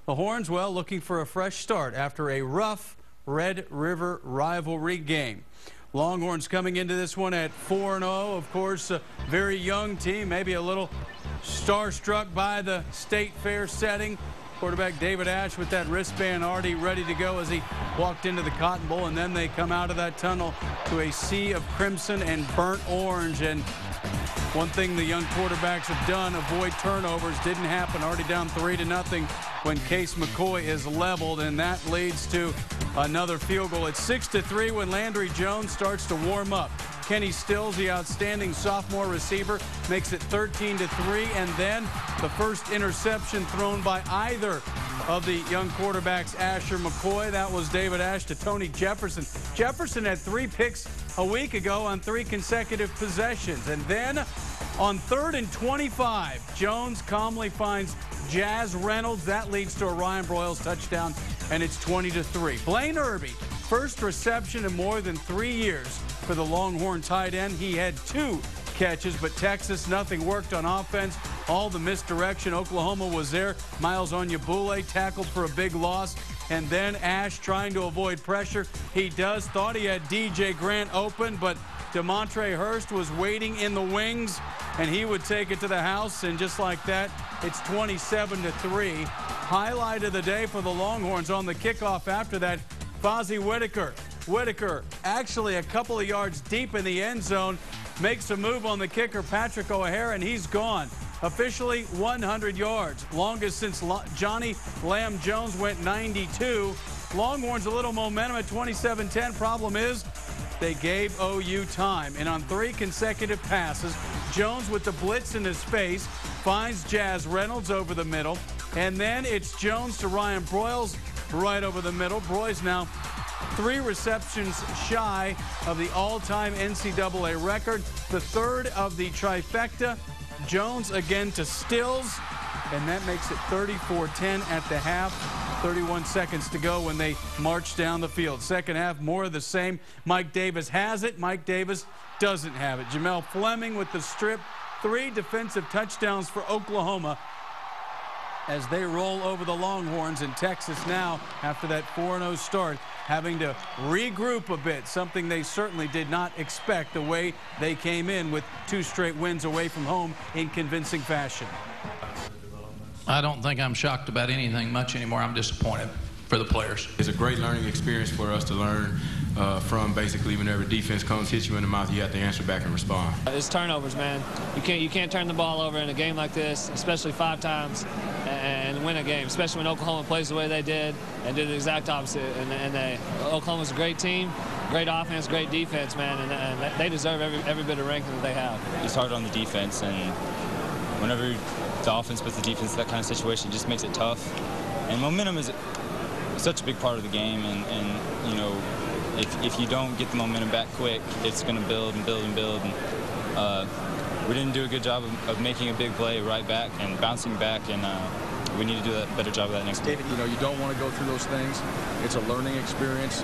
The Horns, well, looking for a fresh start after a rough Red River Rivalry game. Longhorns coming into this one at 4-0. Of course, a very young team, maybe a little starstruck by the state fair setting. Quarterback David Ash with that wristband already ready to go as he walked into the Cotton Bowl, and then they come out of that tunnel to a sea of crimson and burnt orange. And one thing the young quarterbacks have done, avoid turnovers. Didn't happen. Already down 3-0 when Case McCoy is leveled, and that leads to another field goal. It's 6-3 when Landry Jones starts to warm up. Kenny Stills, the outstanding sophomore receiver, makes it 13-3, and then the first interception thrown by either of the young quarterbacks, Ash or McCoy. That was David Ash to Tony Jefferson. Jefferson had 3 picks a week ago on 3 consecutive possessions. And then on 3rd and 25, Jones calmly finds Jazz Reynolds. That leads to a Ryan Broyles touchdown, and it's 20-3. Blaine Irby, first reception in more than 3 years for the Longhorn tight end. He had 2 catches, but Texas, nothing worked on offense. All the misdirection. Oklahoma was there. Miles Onyebule tackled for a big loss. And then Ash trying to avoid pressure. He does. Thought he had DJ Grant open, but DeMontre Hurst was waiting in the wings, and he would take it to the house. And just like that, it's 27-3. Highlight of the day for the Longhorns on the kickoff after that, Fozzie Whitaker. Whitaker actually a couple of yards deep in the end zone, makes a move on the kicker, Patrick O'Hara, and he's gone. Officially 100 yards. Longest since Johnny Lamb Jones went 92. Longhorns a little momentum at 27-10. Problem is they gave OU time. And on 3 consecutive passes, Jones with the blitz in his face finds Jazz Reynolds over the middle. And then it's Jones to Ryan Broyles right over the middle. Broyles now 3 receptions shy of the all-time NCAA record. The 3rd of the trifecta. Jones again to Stills, and that makes it 34-10 at the half. 31 seconds to go when they march down the field. Second half, more of the same. Mike Davis has it. Mike Davis doesn't have it. Jamel Fleming with the strip. 3 defensive touchdowns for Oklahoma as they roll over the Longhorns. In Texas now, after that 4-0 start, having to regroup a bit, something they certainly did not expect the way they came in with 2 straight wins away from home in convincing fashion. I don't think I'm shocked about anything much anymore. I'm disappointed for the players. It's a great learning experience for us to learn from basically whenever defense comes, hits you in the mouth, you have to answer back and respond. It's turnovers, man. You can't turn the ball over in a game like this, especially 5 times, and win a game, especially when Oklahoma plays the way they did and did the exact opposite. And Oklahoma's a great team, great offense, great defense, man, and they deserve every bit of ranking that they have. It's hard on the defense, and whenever the offense puts the defense in that kind of situation, it just makes it tough. And momentum is such a big part of the game, and you know, if you don't get the momentum back quick, it's going to build and build and build. And we didn't do a good job of making a big play right back and bouncing back, and we need to do a better job of that next week. You know, you don't want to go through those things. It's a learning experience.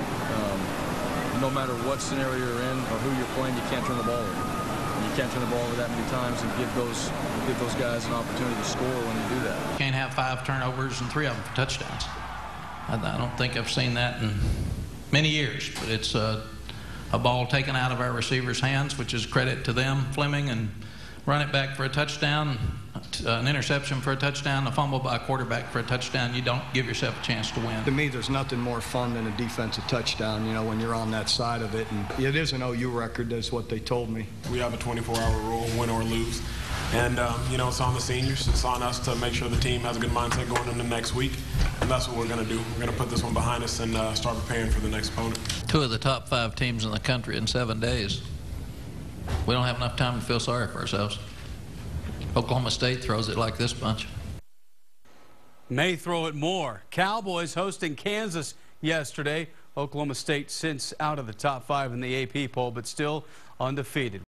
No matter what scenario you're in or who you're playing, you can't turn the ball over. You can't turn the ball over that many times and give those guys an opportunity to score when you do that. You can't have 5 turnovers and 3 of them for touchdowns. I don't think I've seen that in many years, but it's a ball taken out of our receivers' hands, which is credit to them, Fleming, and run it back for a touchdown, an interception for a touchdown, a fumble by a quarterback for a touchdown. You don't give yourself a chance to win. To me, there's nothing more fun than a defensive touchdown, you know, when you're on that side of it. And it is an OU record, that's what they told me. We have a 24-hour rule, win or lose. And, you know, it's on the seniors. It's on us to make sure the team has a good mindset going into next week. And that's what we're going to do. We're going to put this one behind us and start preparing for the next opponent. 2 of the top 5 teams in the country in 7 days. We don't have enough time to feel sorry for ourselves. Oklahoma State throws it like this bunch. May throw it more. Cowboys hosting Kansas yesterday. Oklahoma State since out of the top 5 in the AP poll, but still undefeated.